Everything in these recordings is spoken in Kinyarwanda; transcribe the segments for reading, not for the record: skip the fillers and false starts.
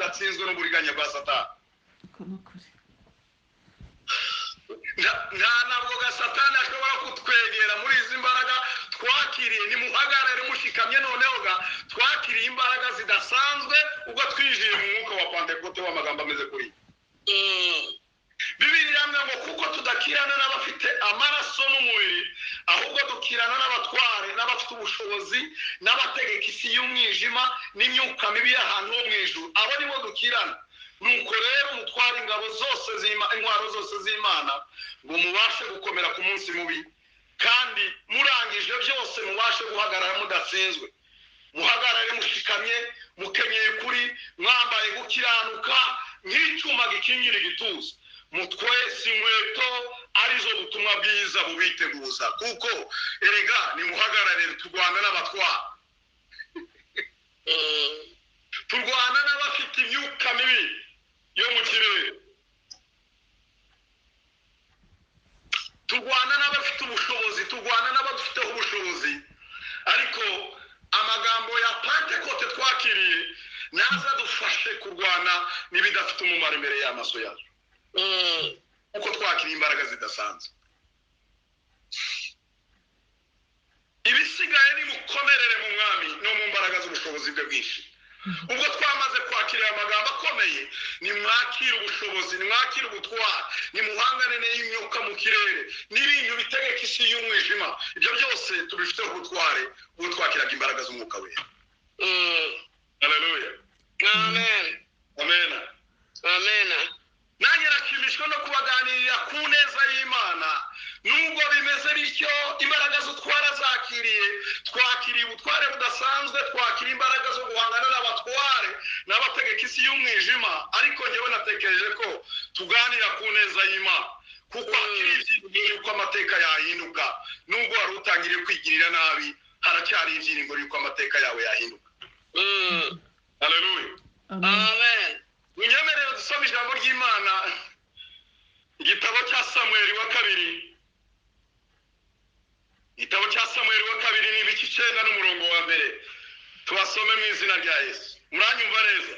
tudatsinzwe n'uburiganya bwa Satani. Ntabwo Satani ashobora kutwegera muri izi mbaraga twakiriye. Nimuhagarare mushikamye noneho twakiriye imbaraga zidasanzwe ubwo twinjiye mu mwuka wa Pentekote w'amagambo ameze kuri. Bibiliya ngo kuko tudakirana n'abafite amaraso n'umubiri, ahubwo dukirana n'abatware n'abafite ubushobozi n'abategeka isi y'umwijima n'imyuka mibi y'ahantu ho mu ijuru. Abo nibo dukirana. Nuko rero mutwara ingabo zose intwaro zose z'Imana ngo mubashe gukomera ku munsi mubi, kandi murangije byose mubashe guhagarara mudatsinzwe. Muhagarare mushikamye, mukenyeye kuri, mwambaye gukiranuka nk'icyuma gikingira igituza. Mutwese inkweto arizo butumwa bwiza bubiteguza, kuko erega nimuhagarare turwana n'abatwara. Turwana n'abafite imyuka mibi yo mu kirere. Turwana n'abafite ubushobozi, turwana n'abadufiteho ubushobozi. Ariko amagambo ya Pentekote twakiriye naza dufashe kurwana n'ibidafite umumaro imbere y'amaso yacu. Uko twakiriye imbaraga zidasanzwe. Ibisigaye ni mukomerere mu mwami no mu mbaraga z'ubushobozi bwe bwinshi. Ubwo twamaze kwakira amagambo akomeye, ni mwakira ubushobozi, ni mwakira ubutwari, ni muhangane n'imyuka mu kirere n'ibintu bitegeka isi y'umwijima. Ibyo byose tubifiteho ubutware ubwo twakiraga imbaraga z'umwuka wera. Haleluya. Amen. Amen. Amen. Nanjye nakimishwa no kubaganirira ku neza y'Imana. Nubwo bimeze bityo, imbaraga z'utwara zakiriye, twakiriye ubutware budasanzwe, twakiriye imbaraga zo guhangana n'abatware n'abategeka isi y'umwijima. Ariko njyewe natekereje ko tuganira ku neza y'Imana, kuko hakiri ibyiringiro yuko amateka yahinduka. Nubwo wari utangiriye kwigirira nabi, haracyari ibyiringiro yuko amateka yawe yahinduka. Haleluya. Amen. Unyemerere dusome ijambo ry'Imana, igitabo cya Samueli wa kabiri. Igitabo cya Samueli wa kabiri ni ibice 9 n'umurongo wa mbere. Tubasome mu izina rya Yesu. Muranyumva neza?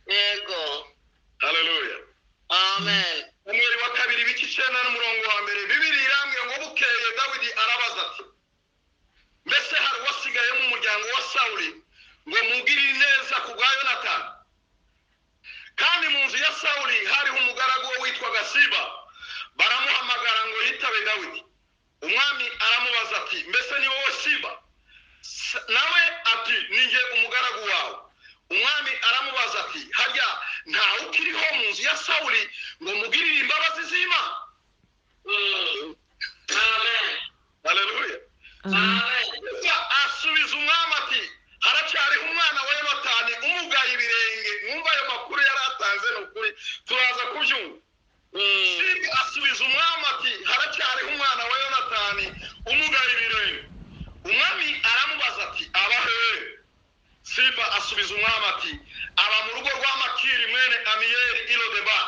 Yego. Haleluya. Amen. Samueli wa kabiri ibice 9 n'umurongo wa mbere. Bibiliya irambwira ngo bukeye Dawidi arabaza ati, mbese hari wasigaye mu muryango wa Sawuli ngo mugirire neza ku bwa Yonatani? Kandi mu nzu ya Sawuli hariho umugaragu we witwaga Siba. Baramuhamagara ngo yitabe Dawidi. Umwami aramubaza ati, mbese ni wowe Siba? Nawe ati, ninjye umugaragu wawe. Umwami aramubaza ati, harya ntawe ukiriho mu nzu ya Sawuli ngo mugirire imbabazi z'Imana? Amen. Haleluya. Amen. Asubiza umwami ati, haracyariho umwana wa Yonatani umugaye ibirenge. Mwumva ayo makuru yari atanze n'ukuri turaza kubyumva. Siba asubiza umwami ati, haracyariho umwana wa Yonatani umugaye ibirenge. Umwami aramubaza ati, aba hehe? Siba asubiza umwami ati, aba mu rugo rwa Makiri mwene Amiyeli i Lodeba.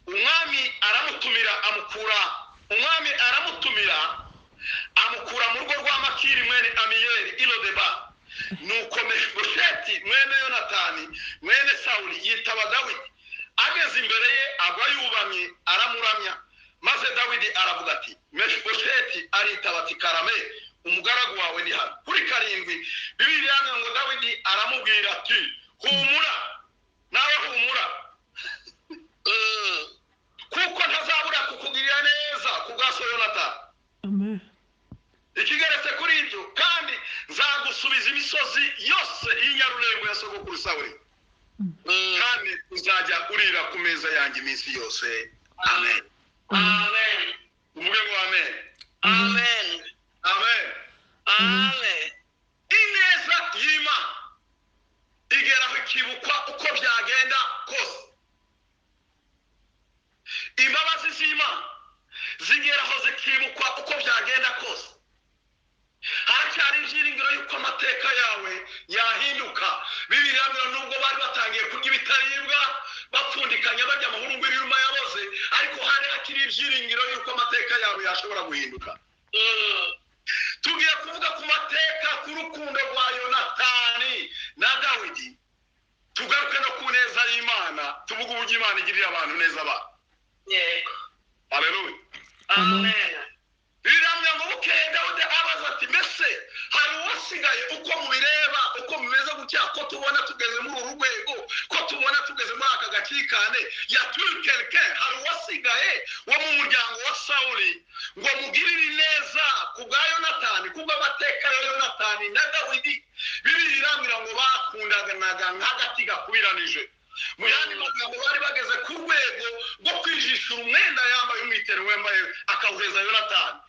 Umwami aramutumira amukura mu rugo rwa Makiri mwene Amiyeli i Lodeba. Nuko Mefibosheti mwene Yonatani mwene Sawuli yitaba Dawidi. Ageze imbere ye agwa yubamye aramuramya. Maze Dawidi aravuga ati, Mefibosheti aritaba ati, karame, umugaragu wawe ni hano. Kuri 7 Bibiliya ngo Dawidi aramubwira ati, humura, nawe humura. Kuko ntazabura kukugirira neza ku bwa Yonatani. Amen. Ikigeretse kuri ibyo, kandi nzagusubiza imisozi yose y'inyarurengo ya sogokuru Sawuli. Kandi uzajya urira ku meza yanjye iminsi yose. Amen. Amen. Umuge ngo amen. Amen. Amen. Amen. Ineza y'Imana igeraho ikibukwa uko byagenda kose. Imbabazi z'Imana zigeraho zikibukwa uko byagenda kose. Haracyari ibyiringiro yuko amateka yawe yahinduka. Bibiliya nubwo bari batangiye kurya ibitaribwa bapfundikanya bajya amahurungu y'iruma yaboze, ariko hari hakiri ibyiringiro yuko amateka yawe yashobora guhinduka. Tugiye kuvuga ku mateka ku rukundo rwa Yonatani na Dawidi. Tugaruke tuvuge uburyo Imana igirira abantu neza ba. Yego. Haleluya. Amen. Biramya ngo bukeye Dawudi abaza ati mbese hari uwasigaye uko mubireba uko mumeze gutya ko tubona tugeze muri uru rwego ko tubona tugeze muri aka gakikane yatuye quelqu'un hari uwasigaye wo mu muryango wa Sawuli ngo mugirire neza kubwa Yonatani kubw'amateka ya Yonatani na Dawidi Bibiliya irambwira ngo bakundanaga nk'agati gakubiranije mu yandi magambo bari bageze ku rwego rwo kwijishura umwenda yambaye umwitero wambaye akawuheza Yonatani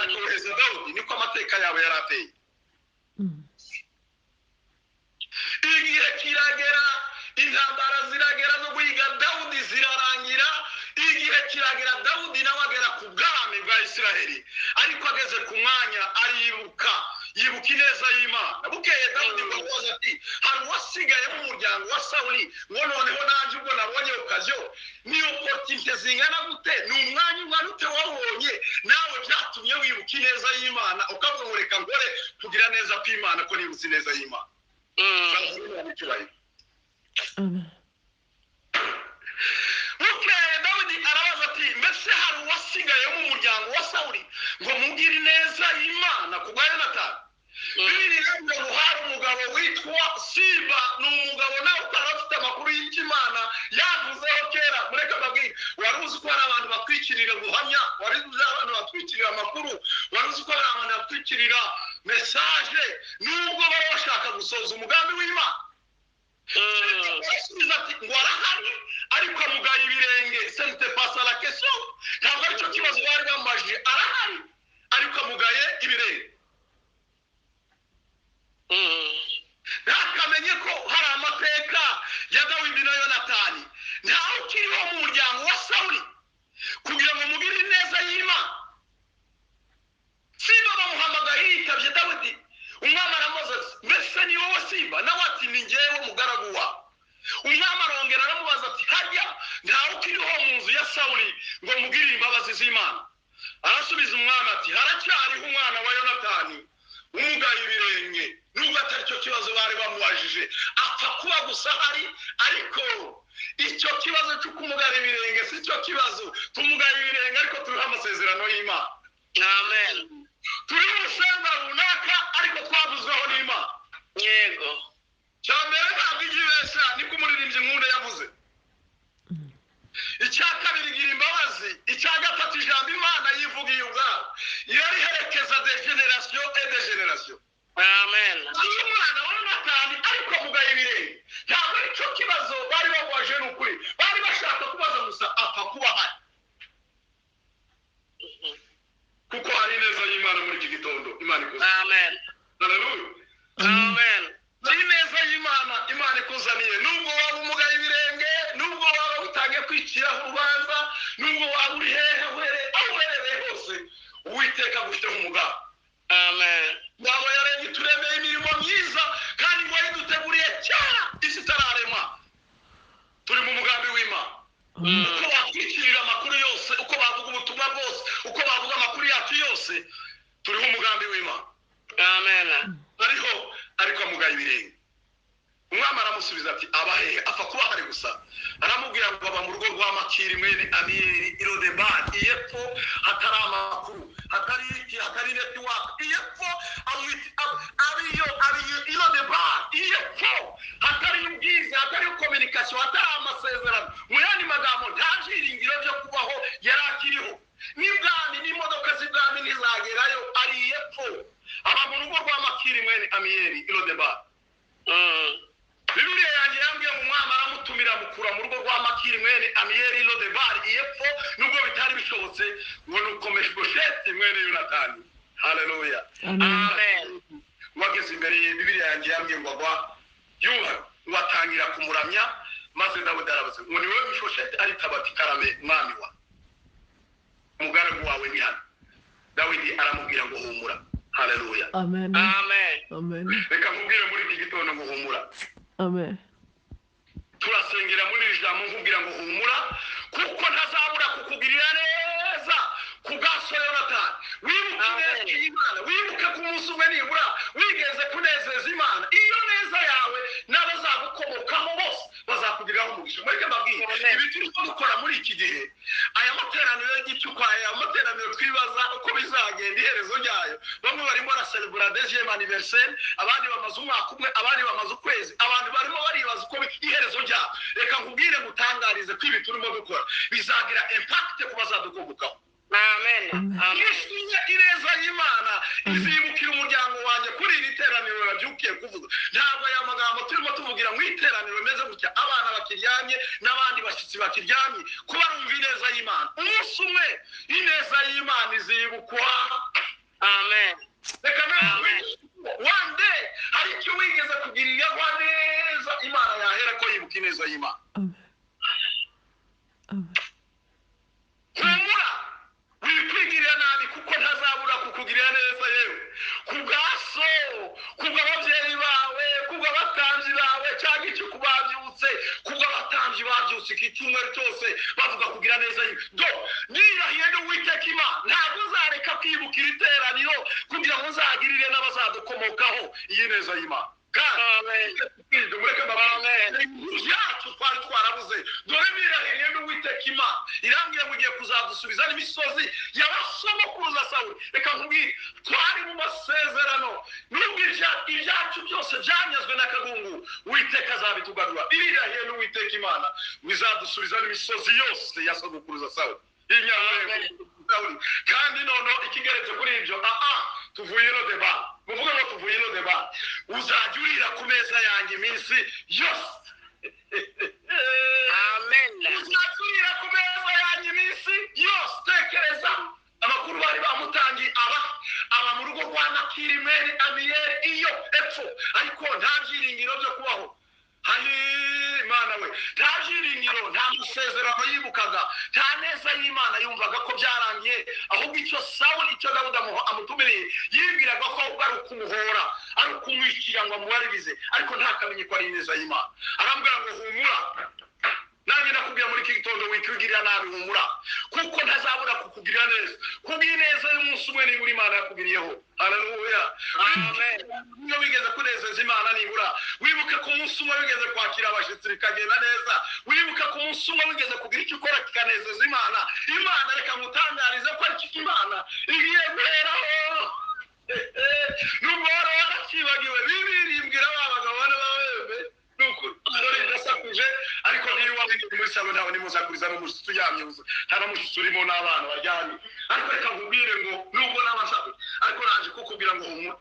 akawuheza Dawudi niko amateka yabo yarateye. Igihe kiragera intambara ziragera zo guhiga Dawudi zirarangira igihe kiragera Dawudi nawe agera ku bwami bwa Isiraheli ariko ageze ku mwanya aribuka yibuka ineza y'Imana. Bukeye Dawudi ngo abaza ati hari uwasigaye mu muryango wa Sawuli ngo noneho nanjye ubwo nabonye okaziyo ni opportunité zingana gute ni umwanya ungana ute wabonye nawe byatumye wibuka ineza y'Imana ukavuga ngo reka ngore kugira neza kw'Imana ko nibutse ineza y'Imana. Bukeye Dawidi arabaza ati mbese hari uwasigaye mu muryango wa Sawuli ngo mugire ineza y'Imana kubwa Yonatani. Bibiliya ngo hari umugabo witwa Siba ni umugabo nawe utarafite amakuru y'Imana yavuzeho kera mureka babwire wari uzi ko hari abantu batwikirira guhamya wari uzi abantu batwikirira amakuru wari uzi ko hari abantu batwikirira message nubwo baba bashaka gusoza umugambi w'Imana. Ati ngo arahari ariko amugaye ibirenge sente pasa la question ntabwo aricyo kibazo bari bamajije arahari ariko amugaye ibirenge. Nakamenye ko hari amateka ya Dawidi na Yonatani ntawe ukiriho mu muryango wa Sawuli kugira ngo mugire neza y'Imana. Siba bamuhamagaye yitabye Dawidi umwami aramubaza mbese ni wowe Siba nawe ati ni njyewe mugaragu wawe. Umwami arongera aramubaza ati harya ntawe ukiriho mu nzu ya Sawuli ngo mugire imbabazi z'Imana. Arasubiza umwami ati haracyariho umwana wa Yonatani umugaye ibirenge nubwo atari cyo kibazo bari bamubajije apfa kuba gusa hari ariko icyo kibazo cyo kumugara ibirenge si cyo kibazo tumugaye ibirenge ariko turiho amasezerano y'Imana. Amen. Turi urusenga runaka ariko twavuzweho n'Imana. Yego. Cyambere ntabwo igibesha niko umuririmbyi nkunda yavuze. Icya kabiri gira imbabazi icya gatatu ijambo Imana yivugiye ubwayo yari herekeza de generation et de generation. Amen. Umwana wa Yonatani ariko mugaye ibirenge ntabwo aricyo kibazo bari bamubaje n'ukuri bari bashaka kubaza gusa apfa kuba hari kuko hari neza y'Imana muri iki gitondo Imana ikoze. Amen. Haleluya. Amen. Hari neza y'Imana Imana ikuzaniye nubwo waba umugaye ibirenge nubwo waba utangiye kwiciraho urubanza nubwo waba uri hehe aho uherereye hose Uwiteka agufiteho umugambi. Amen. Ntabwo yaremye turemeye imirimo myiza kandi ngo yaduteguriye cyane isi itararema. Turi mu mugambi w'Imana. Uko bakwikirira amakuru yose uko bavuga ubutumwa bwose uko bavuga amakuru yacu yose turiho umugambi w'Imana. Amen. Ariko amugaye ibirenge. Umwami aramusubiza ati abahehe apfa kuba hari gusa aramubwira ngo aba mu rugo rwa Makiri mwene Amiyeli Irodebari iyepfo hatari amakuru hatari network iyepfo abiyo Irodebari iyepfo hatari ubwiza hatari communication hatari amasezerano mu yandi magambo nta byiringiro byo kubaho yari akiriho n'ibwami n'imodoka z'ibwami ntizagerayo ari iyepfo aba mu rugo rwa Makiri mwene Amiyeli Irodebari. Bibiliya yanjye yambwiye mu mwami aramutumira mukura mu rugo rwa Makiri mwene Amiyeli Irodebari iyepfo nubwo bitari bishobotse ngo nukomeje Bosheti mwene Yonatani. Haleluya. Amen. Wageze imbere ye Bibiliya yanjye yambwiye ngo agwa yuha watangira kumuramya maze Dawidi arabaza ngo ni wowe Bosheti aritabati karame mwami wa umugaragu wawe ni hano. Dawidi aramubwira ngo humura. Haleluya. Amen. Amen. Amen. Reka nkubwire muri iki gitondo ngo humura. Amen. Turasengera muri iri jambo nkubwira ngo humura kuko ntazabura kukugirira neza kubwaso Yonatani. Wibuke neza y'Imana wibuke ku munsi umwe nibura wigeze kunezeza Imana iyo neza yawe n'abazagukomokaho bose bazakugiriraho umugisha mureke mbabwire ibi turimo dukora muri iki gihe aya materaniro y'igicuku aya materaniro twibaza uko bizagenda iherezo ryayo bamwe barimo baraselebura deuxième anniversaire abandi bamaze umwaka umwe abandi bamaze ukwezi abantu barimo baribaza uko iherezo ryayo reka nkubwire ngutangarize ko ibi turimo dukora bizagira impact ku bazadukomokaho Amen. Amen. ineza y'Imana izibukira umuryango wanjye kuri iri teraniro babyukiye kuvuga ntabwo aya magambo turimo tuvugira mu iteraniro meze gutya abana bakiryamye n'abandi bashyitsi bakiryamye kuba rumva ineza y'Imana umunsi umwe ineza y'Imana izibukwa. Amen. Reka nawe one day hari icyo wigeze kugirira neza Imana yahera ko yibuka ineza y'Imana. Humura wikwigirira nabi kuko ntazabura kukugirira neza yewe kubwaso kubw'ababyeyi bawe kubw'abatambyi bawe cyangwa icyo kubabyutse kubw'abatambyi babyutse iki cyumweru cyose bavuga kugira neza yewe do nirahiye n'Uwiteka Imana ntabwo uzareka kwibukira iteraniro kugira ngo nzagirire n'abazadukomokaho iyi neza y'Imana. Mureke mbabwire yacu twari twarabuze dore nirahiye n'Uwiteka Imana irambwira ngo ugiye kuzadusubiza n'imisozi y'abasogokuruza Sawuli. Reka nkubwire twari mu masezerano nubwo ibyacu byose byanyazwe n'akagungu Uwiteka azabitugarura irirahiye n'Uwiteka Imana bizadusubiza n'imisozi yose ya sogokuruza Sawuli. Kandi noneho ikigeretse kuri ibyo tuvuye no deba muvuga ngo tuvuye no deba uzajya urira ku meza yanjye iminsi yose. Amen. Uzajya urira ku meza yanjye iminsi yose. Tekereza amakuru bari bamutangiye aba mu rugo rwa Nakirimeri Amiyeri iyo epfo ariko nta byiringiro byo kubaho. Imana we nta byiringiro nta musezerano yibukaga nta neza y'Imana yumvaga ko byarangiye ahubwo icyo Sawuli icyo Dawudi amutumiriye yibwiraga ko ari ukumuhora ari ukumwishyira ngo amubaririze ariko ntakamenye ko ari ineza y'Imana. Arambwira ngo humura nanjye ndakubwira muri iki gitondo wikwigirira nabi humura kuko ntazabura kukugirira neza kubw'ineza y'umunsi umwe nibura Imana yakugiriyeho. Haleluya. Amen. Niyo wigeze kunezeza Imana nibura wibuke ku munsi umwe wigeze kwakira abashyitsi bikagenda neza wibuke ku munsi umwe wigeze kugira icyo ukora kikanezeza Imana. Imana reka ngutangarize ko ari Imana igiye guheraho nubwo warakibagiwe bibirimbwira babagabo bane babebe nuko dore ndasakuje ariko niyo wabindi muri salo nawe nimuzakuriza no musitsi yamye nta musitsi urimo n'abana baryamye ariko reka nkubwire ngo nubwo n'abasakuje ariko naje kukubwira ngo humura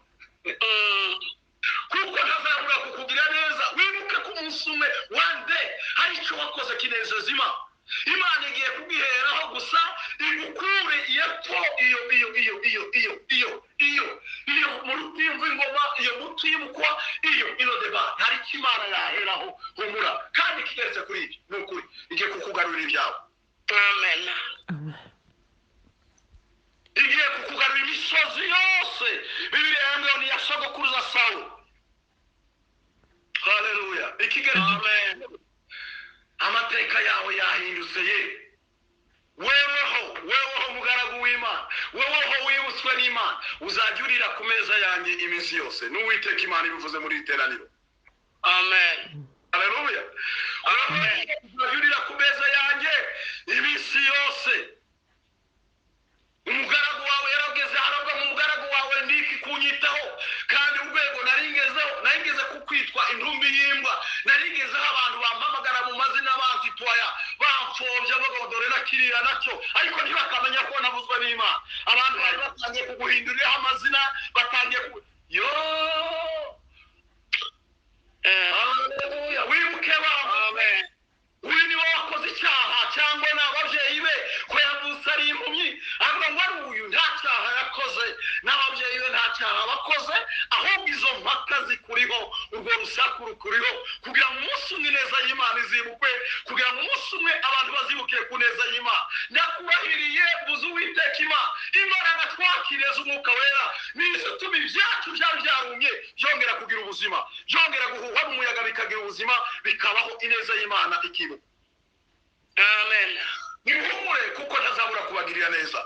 kuko ntazabura kukugira neza wibuke ku munsi umwe one day hari icyo wakoze kinezeza Imana. Imana igiye kubwiheraho gusa igukure yepfo iyo mu rutimvu ingoma iyo muti y'umukwa iyo deba hari icyo Imana yaheraho humura kandi kigeretse kuri ibyo ni ukuri igiye kukugarurira ibyawe. Amen. Igiye kukugarurira imisozi yose Bibiliya yambwiye ni ya sogokuruza Sawuli. Haleluya. Ikigeretse amateka yawe yahindutse ye weweho mugaragu w'Imana weweho wibutswe n'Imana uzajya urira ku meza yanjye iminsi yose n'Uwiteka Imana ibivuze muri iteraniro. Amen. Haleluya. Amen. Uzajya urira ku meza yanjye iminsi yose. Umugaragu wawe yarageze harabwa mu mugaragu wawe ndiki kunyitaho kandi urwego naringeze kukwitwa intumbi y'imbwa naringezeho abantu bampamagara mu mazina bankitwaya bamfobya bavuga dore nakirira nacyo ariko ntibakamenya ko nabuzwe n'Imana. Abantu bari batangiye kuguhinduriraho amazina batangiye Haleluya. Wibuke Amen. Uyu ni wowe wakoze icyaha cyangwa n'ababyeyi be ko yavutse ari impumyi avuga ngo ari uyu nta cyaha yakoze n'ababyeyi be nta cyaha bakoze ahubwo izo mpaka zikuriho urwo rusaku rukuriho kugira ngo umunsi umwe ineza y'Imana izibukwe kugira ngo umunsi umwe abantu bazibuke ku neza y'Imana. Ndakurahiriye buze Uwiteka Imana imbaraga twakireza umwuka wera nizo tuma ibyacu byari byarumye byongera kugira ubuzima byongera guhuha n'umuyaga bikagira ubuzima bikabaho ineza y'Imana ikibuka. Amen. Nimuhumure kuko ntazabura kubagirira neza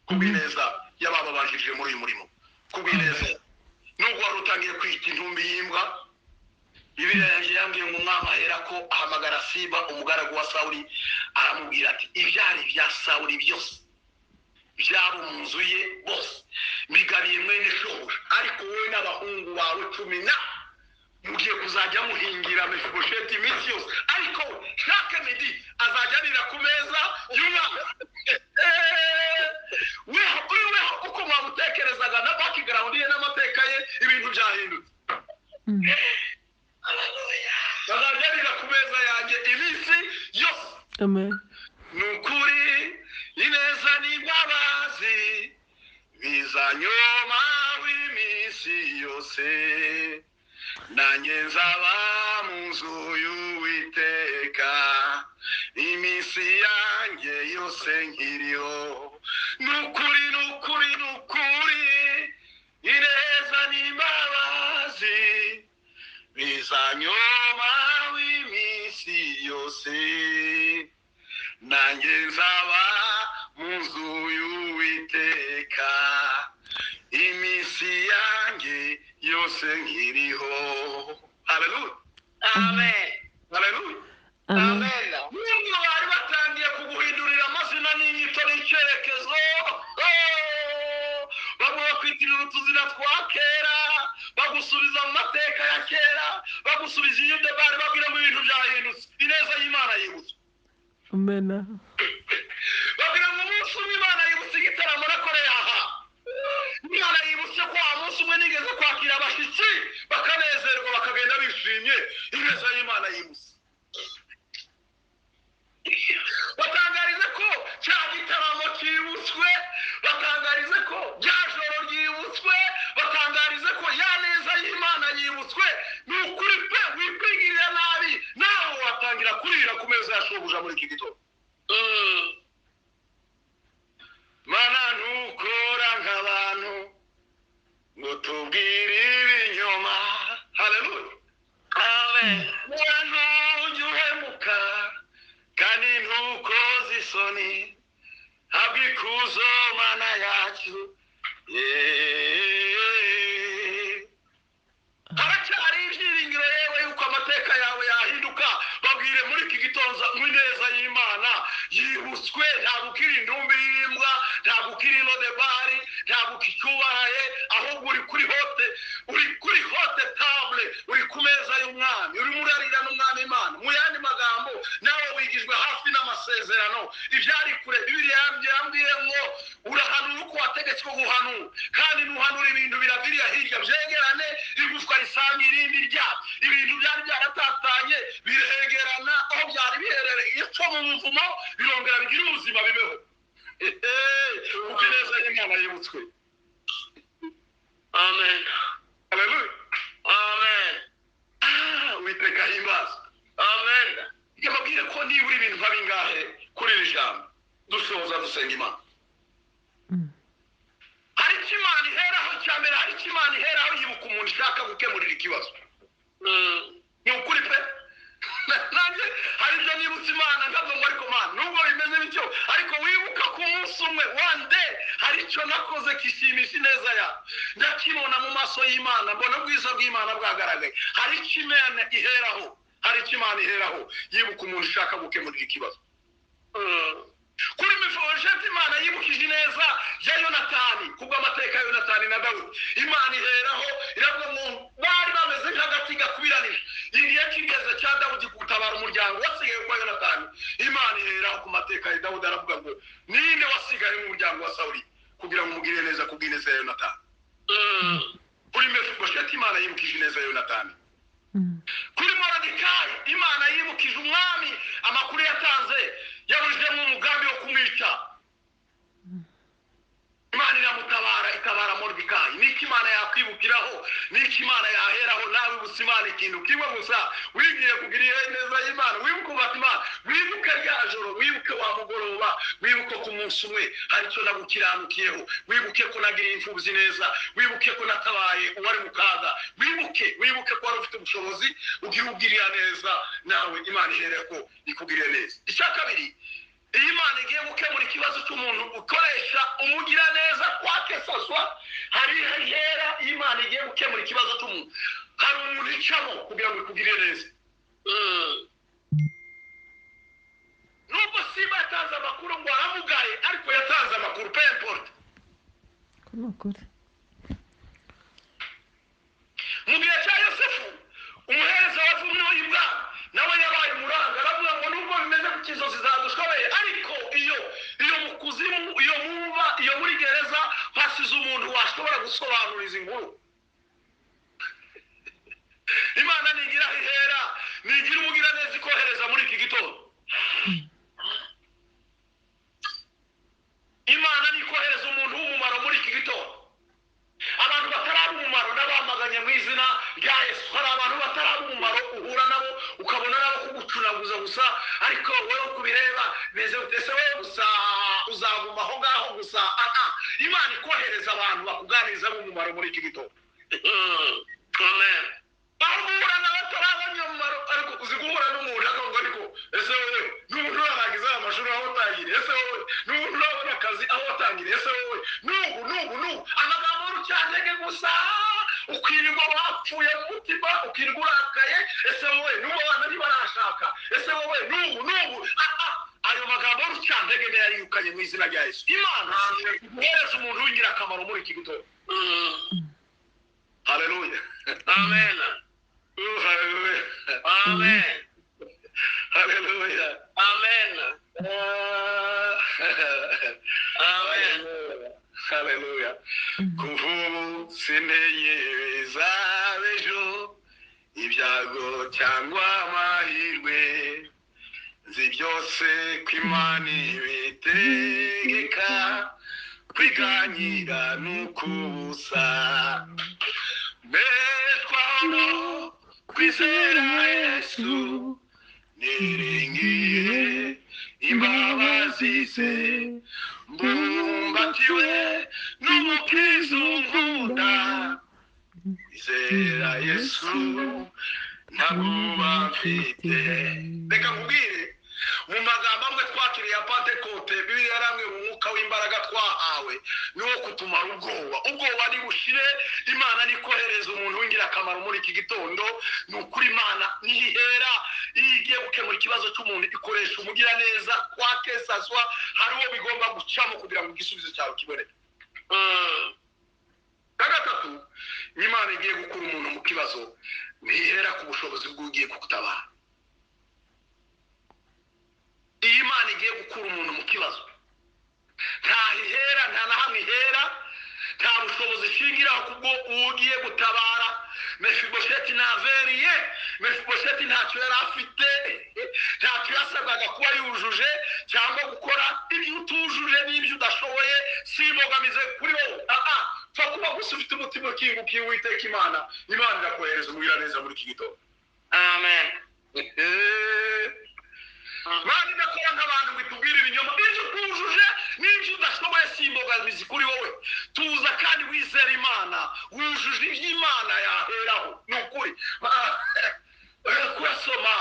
kubw'ineza y'abababanjirije muri uyu murimo kubw'ineza nubwo wari utangiye kwita intumbi y'imbwa Bibiliya yanjye yambwiye ngo umwami ahera ko ahamagara Siba umugaragu wa Sawuli aramubwira ati ibyari bya Sawuli byose byabo mu nzu ye bose mbigabiye mwene shobuja ariko wowe n'abahungu bawe 10 mugiye kuzajya muhingira Mefibosheti iminsi yose ariko chaque midi azajya arira ku meza y'umwami weho uko mwamutekerezaga na background ye n'amateka ye ibintu byahindutse. Azajya arira ku meza yanjye iminsi yose. Amen. Nukuri ineza n'imbabazi bizanyoma w'iminsi yose nanjye nzaba mu nzu y'Uwiteka iminsi yanjye yose nkiriho. Nukuri ineza n'imbabazi bizanyoma w'iminsi yose nanjye nzaba mu nzu y'Uwiteka iminsi yanjye yose nkiriho. Haleluya. Amen. Haleluya. Amen. Nubwo bari batangiye kuguhindurira amazina n'inyito n'icyerekezo bamwe bakwitirira utuzina twa kera bagusubiza mu mateka ya kera bagusubiza iyude bari babwira ngo ibintu byahindutse ineza y'Imana yibutse. Amen. Babwira ngo umunsi umwe Imana yibutse igitaramo nakoreye aha. Imana yibutse ko umunsi umwe nigeze kwakira abashyitsi bakanezerwa bakagenda bishimye ineza y'Imana yibutse. Batangarize ko cya gitaramo cyibutswe, batangarize ko bya joro ryibutswe, batangarize ko ya neza y'Imana yibutswe. Ni ukuri pe wikwigirira nabi nawe watangira kurira ku meza ya shobuja muri iki gitondo. Mana ntukora nk'abantu ngo tubwire ibinyoma. Haleluya. Amen. Ntujya uhemuka kandi ntukoze isoni habwa ikuzo Mana yacu. Haracyari ibyiringiro yewe yuko amateka yawe yahinduka. Babwire muri iki gitondo ineza y'Imana yibutswe. Ntabwo ukiri indumbi y'imbwa, ntabwo ukiri lodebari, ntabwo ukicyubahaye, ahubwo uri kuri hote table, uri ku meza y'umwami, urimo urarira n'umwami Imana. Mu yandi magambo nawe wigijwe hafi n'amasezerano ibyari kure. Bibiliya yambwiye ngo urahanura uko wategetswe guhanura, kandi nuhanura ibintu biraviriya hirya byegerane igufwa risanga irindi rya ibintu byari byaratatanye biregerana aho byari biherereye ipfa mu buvumo birongera bigira ubuzima bibeho. Kuko ineza y'Imana yibutswe. Amen. Haleluya. Amen. Uwiteka ahimbaza. Amen. Yababwire ko nibura ibintu nka bingahe kuri iri jambo dusoza dusenga Imana. Hari icyo Imana iheraho cya mbere, hari icyo Imana iheraho yibuka umuntu ishaka gukemurira ikibazo. Ni ukuri pe. Nanjye hari ibyo nibutse Imana ntabwo ngo ariko Mana nubwo bimeze bityo ariko wibuka ku munsi umwe one day hari icyo nakoze kishimisha ineza yawe ndakibona mu maso y'Imana, mbona ubwiza bw'Imana bwagaragaye. Hari icyo Imana iheraho, hari icyo Imana iheraho yibuka umuntu ishaka gukemurira ikibazo. Kuri Mefibosheti Imana yibukije ineza ya Yonatani kubwo amateka ya Yonatani na Dawudi. Imana iheraho iravuga ngo bari bameze nk'agati gakubiranije, igihe kigeze cya Dawudi gutabara umuryango wasigaye kwa Yonatani. Imana iheraho ku mateka ya Dawudi aravuga ngo ninde wasigaye mu muryango wa Sawuli kugira ngo umugire neza kubw'ineza ya Yonatani. Kuri Mefibosheti Imana yibukije ineza ya Yonatani. Kuri Moridekayi Imana yibukije umwami amakuru yatanze yabujemo umugambi wo kumwica. Imana iramutabara, itabara Moridekayi. Niki Imana yakwibukiraho, niki Imana yaheraho. Nawe ubuse Imana ikintu kimwe gusa wigiye kugira neza y'Imana. Wibuke Imana, wibuke rya joro, wibuke wa mugoroba, wibuke ku munsi umwe hari icyo nagukiranukiyeho, wibuke ko nagiriye imfubyi neza, wibuke ko natabaye uwari mu kaga, wibuke ko wari ufite ubushobozi ugirira neza. Nawe Imana ihereko ikugirire neza. Icya kabiri, iyi Imana igiye gukemura ikibazo cy'umuntu ukoresha umugira neza kwake saswa. Hari hera Imana igiye gukemura ikibazo cy'umuntu hari umuntu icamo kugira ngo ikugirire neza. Nubwo Simba yatanze amakuru ngo aramugaye, ariko yatanze amakuru pe importe. Amakuru. Mu gihe cya Yosefu, umuhereza wavumwe w'ibwami nawe yabaye umuranga, aravuga ngo nubwo bimeze ku kizozi zadushoboye, ariko iyo mu kuzimu, iyo mumva, iyo muri gereza hasize umuntu washobora gusobanuriza inkuru. Imana nigira ihera, nigira umugira neza ikohereza muri iki gitondo. Imana nikohereza umuntu w'umumaro muri iki gitondo. Abantu bataraba umumaro n'abamaganye mu izina rya Yesu. Hari abantu bataraba umumaro uhura nabo ukabona nabo kugucunaguza gusa, ariko wowe kubireba beze utese wowe gusa uzaguma aho ngaho gusa. Imana ikohereza abantu bakuganiriza umumaro muri iki gitondo. Amen. Bahura n'abatarabanye umumaro, ariko uziguhura n'umuntu akavuga ariko ese wowe n'umuntu urarangiza amashuri aho utangire, ese wowe n'umuntu urabona akazi aho watangire, ese wowe n'ubu amagambo y'urucyantege gusa, ukirirwa wapfuye mu mutima, ukirirwa urakaye, ese wowe n'ubu abana ntibarashaka, ese wowe n'ubu ayo magambo y'urucyantege niyo yirukanye mu izina rya Yesu. Imana ihereza umuntu w'ingirakamaro muri iki gitondo. Haleluya. Amen. Haleluya. Amen. Haleluya. Amen. Amen. Haleluya. Kuvubu sintegereza ejo ibyago cyangwa amahirwe, nzi byose ko Imana ibitegeka, kwiganyira n'ukubusa. Mbetwaho kwizera Yesu, niringiye imbabazi ze, mbumbatiwe n'umukiza unkunda. Kwizera Yesu ntabwoba mfite. Reka nkubwire, mu magambo amwe twakiriye ya Pentekote, Bibiliya yaramwe mu mwuka w'imbaraga twahawe niwo kutumara ubwoba nibushire. Imana nikohereza umuntu w'ingirakamaro muri iki gitondo. Ni ukuri Imana nihera iyo igiye gukemura ikibazo cy'umuntu ikoresha umugira neza kwa kesaswa, hari uwo bigomba gucamo kugira ngo igisubizo cyawe kiboneke. Gatatu, Imana igiye gukura umuntu mu kibazo, ntihera ku bushobozi bw'ugiye kugutabara. Iyi Imana igiye gukura umuntu mu kibazo, ntahihera, nta na hamwe ihera, nta bushobozi ishingiraho kubwo ugiye gutabara. Mefibosheti naveriye, Mefibosheti ntacyo yari afite, ntacyo yasabwaga kuba yujuje cyangwa gukora. Ibyo utujuje n'ibyo udashoboye si imbogamize kuri wowe. Pfa kuba gusa ufite umutima ukingukiye Uwiteka Imana irakohereza umugira neza muri iki gitondo. Amen. Mani ndakora nk'abantu bitubwira ibinyoma, ibyo utujuje n'ibyo udashoboye si imbogamizi kuri wowe. Tuza kandi wizera Imana, wujuje iby'Imana yaheraho. Ni ukuri kurasoma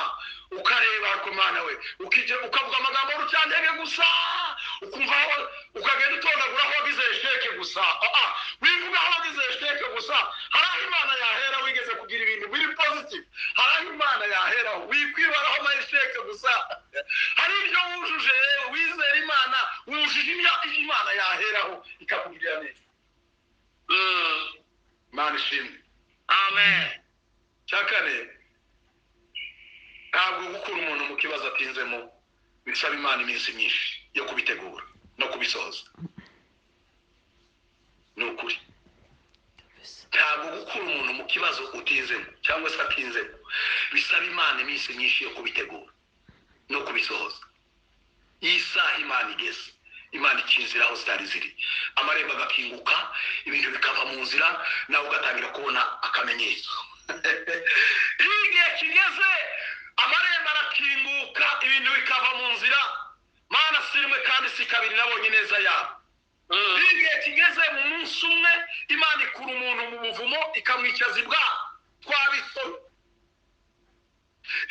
ukareba ku Mana we, ukavuga amagambo y'urucyantege gusa, ukumva ukagenda utondagura aho wagize esheke gusa. Wivuga aho wagize esheke gusa. Hari aho Imana yahera wigeze kugira ibintu biri positive, hari aho Imana yaheraho wikwibaraho amasheke gusa. Hari ibyo wujuje wizera Imana, wujuje Imana yaheraho ikakugirira neza. Imana ishimwe. Amen. Cyakane, ntabwo gukura umuntu mu kibazo atinzemo bisaba Imana iminsi myinshi yo kubitegura no kubisoza. Ni ukuri. Ntabwo gukura umuntu mu kibazo utinzemo cyangwa se atinzemo bisaba Imana iminsi myinshi yo kubitegura no kubisoza. Iyi saha Imana igeze, Imana ikinzira aho zitari ziri, amarembo agakinguka, ibintu bikava mu nzira, nawe ugatangira kubona akamenyetso. Iyo igihe kigeze amarembo arakinguka, ibintu bikava mu nzira, Mana si rimwe kandi si kabiri nabonye neza yabo. Iyo igihe kigeze mu munsi umwe, Imana ikura umuntu mu buvumo ikamwicaza ibwami twabisomye.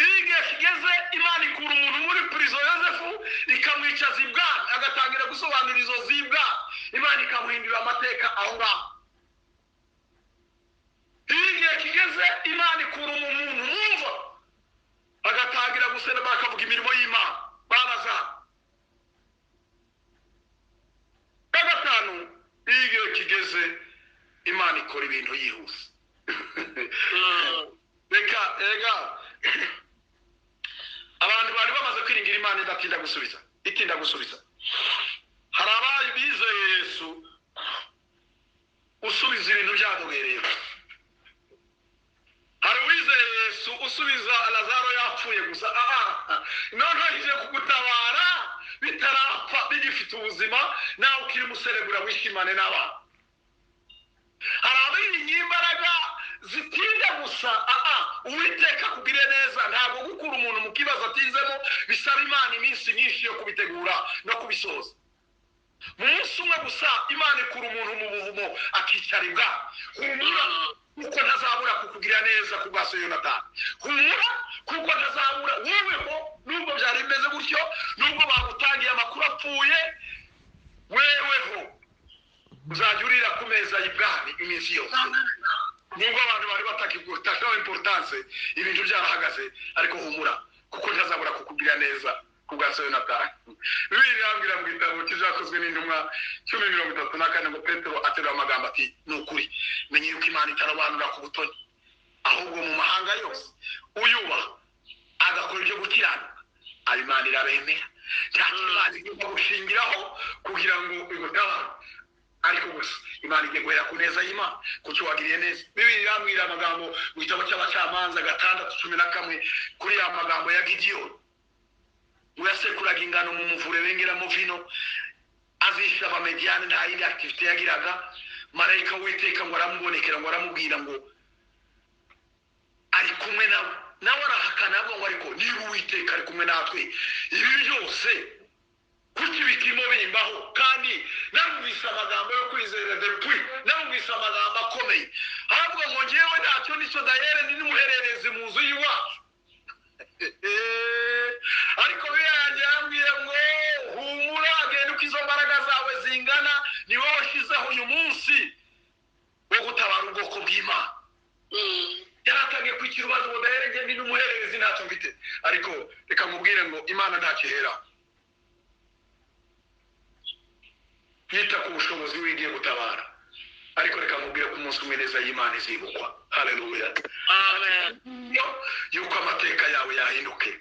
Iyo igihe kigeze Imana ikura umuntu muri prison Yosefu ikamwicaza ibwami, agatangira gusobanura izo z'ibwami, Imana ikamuhindura amateka aho ngaho. Iyo igihe kigeze Imana ikura umuntu mwumva agatangira gusena bakavuga imirimo y'Imana baraza. Gatanu, iyo kigeze Imana ikora ibintu yihuse. Ega abantu bari bamaze kwiringira Imana idatinda gusubiza. Hari abayi bizeye Yesu usubiza ibintu byadogereye. Hari wizeye Yesu usubiza Lazaro yapfuye gusa. None ije kugutabara bitarapfa bigifite ubuzima nawe ukiri muserebura wishimane n'abana. Hari abiringiye imbaraga zitinda gusa. Uwiteka kugire neza ntabwo gukura umuntu mu kibazo atinzemo bisaba Imana iminsi myinshi yo kubitegura no kubisoza. Mu munsi umwe gusa Imana ikura umuntu mu buvumo akicara ibwa. Humura kuko ntazabura kukugira neza ku bwa Yonatani. Humura kuko ntazabura weweho nubwo byari bimeze gutyo, nubwo bagutangiye amakuru apfuye, weweho uzajya urira ku meza y'ibwami iminsi yose. Nubwo abantu bari batakigutakaho importance ibintu byarahagaze, ariko humura kuko ntazabura kukugira neza ku bwa Yonatani. Bibiri yambwira mu gitabo kizakozwe n'intumwa 10:34 ngo Petero aterura amagambo ati nukuri menye yuko Imana itarabanura ku butoni, ahubwo mu mahanga yose uyubaha agakora ibyo gukiranuka Imana irabemera. Nta Imana igomba gushingiraho kugira ngo igutabare, ariko gusa Imana igiye guhera ku neza y'Imana kuko wagiriye neza. Bibiri yambwira amagambo mu gitabo cy'abacamanza 6:11 kuri ya magambo ya Gideyoni uyasekuraga ingano mu muvure bengeramo vino, azisha abamediyani nta yindi activity yagiraga. Marayika w'Uwiteka ngo aramubonekera ngo aramubwira ngo ari kumwe nawe arahakana ngo ariko niba Uwiteka ari kumwe natwe ibi byose kuki bikimo bimbaho? Kandi narumvise amagambo yo kwizera depuis, narumvise amagambo akomeye ahubwo ngo ngewe ntacyo nicyo dayere ni n'umuhererezi mu nzu y'iwacu. Ariko biyanjye yambwiye ngo humura genda uko izo mbaraga zawe zingana ni wowe washyizeho uyu munsi wo gutabara ubwoko bw'Imana. Yaratangiye kwikira ubaza ngo daherenge ni n'umuhererezi ntacyo mfite, ariko reka mubwire ngo Imana ntakihera. Yita ku bushobozi wigiye gutabara, ariko reka mubwire ko umunsi umwe neza y'Imana izibukwa. Haleluya. Amen. Yuko amateka yawe yahinduke.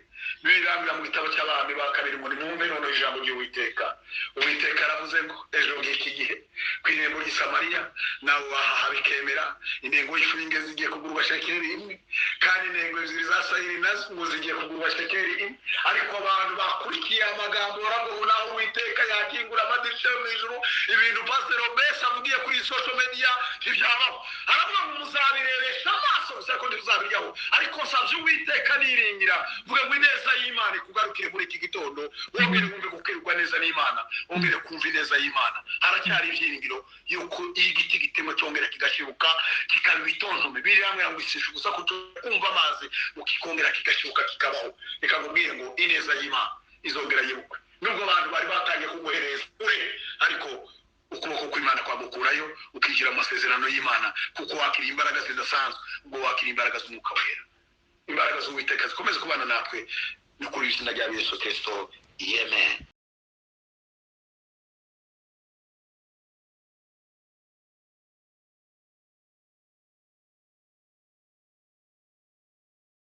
Birambira mu gitabo cy'Abami ba 2 ngo nimwumve none ijambo ry'Uwiteka. Uwiteka aravuze ngo ejo ngiki gihe kwirembo ry'Isamariya nawe wahaha bikemera, indengo y'ishuringe zigiye kugurwa shekeri imwe, kandi indengo zizasayiri nazo ngo zigiye kugurwa shekeri imwe. Ariko abantu bakurikiye amagambo ngo naho Uwiteka yakingura amadirisha yo mu ijuru, ibintu Pastor Obesa avugiye kuri social media ntibyabaho. Aravuga ngo muzabirebesha amaso gusa ko ntuzabiryaho, ariko nsabye Uwiteka niringira vuga ngo ineza y'Imana kugarukire muri iki gitondo, wongere wumve gukwirwa neza n'Imana, wongere kumva ineza y'Imana. Haracyari ibyiringiro yuko igiti gitemo cyongera kigashibuka kikaba bitontume. Biri hamwe ngo isishu gusa kumva amazi ukikongera kigashibuka kikabaho. Reka nkubwire ngo ineza y'Imana izongera yibukwe. Nubwo abantu bari batangiye kuguhereza ariko ukuboko kw'Imana kwamukurayo ukigira amasezerano y'Imana, kuko wakira imbaraga zidasanzwe, ubwo wakira imbaraga z'Umwuka Wera. Imbaraga z'Uwiteka zikomeze kubana natwe no kuri izina rya Yesu Kristo. Amen.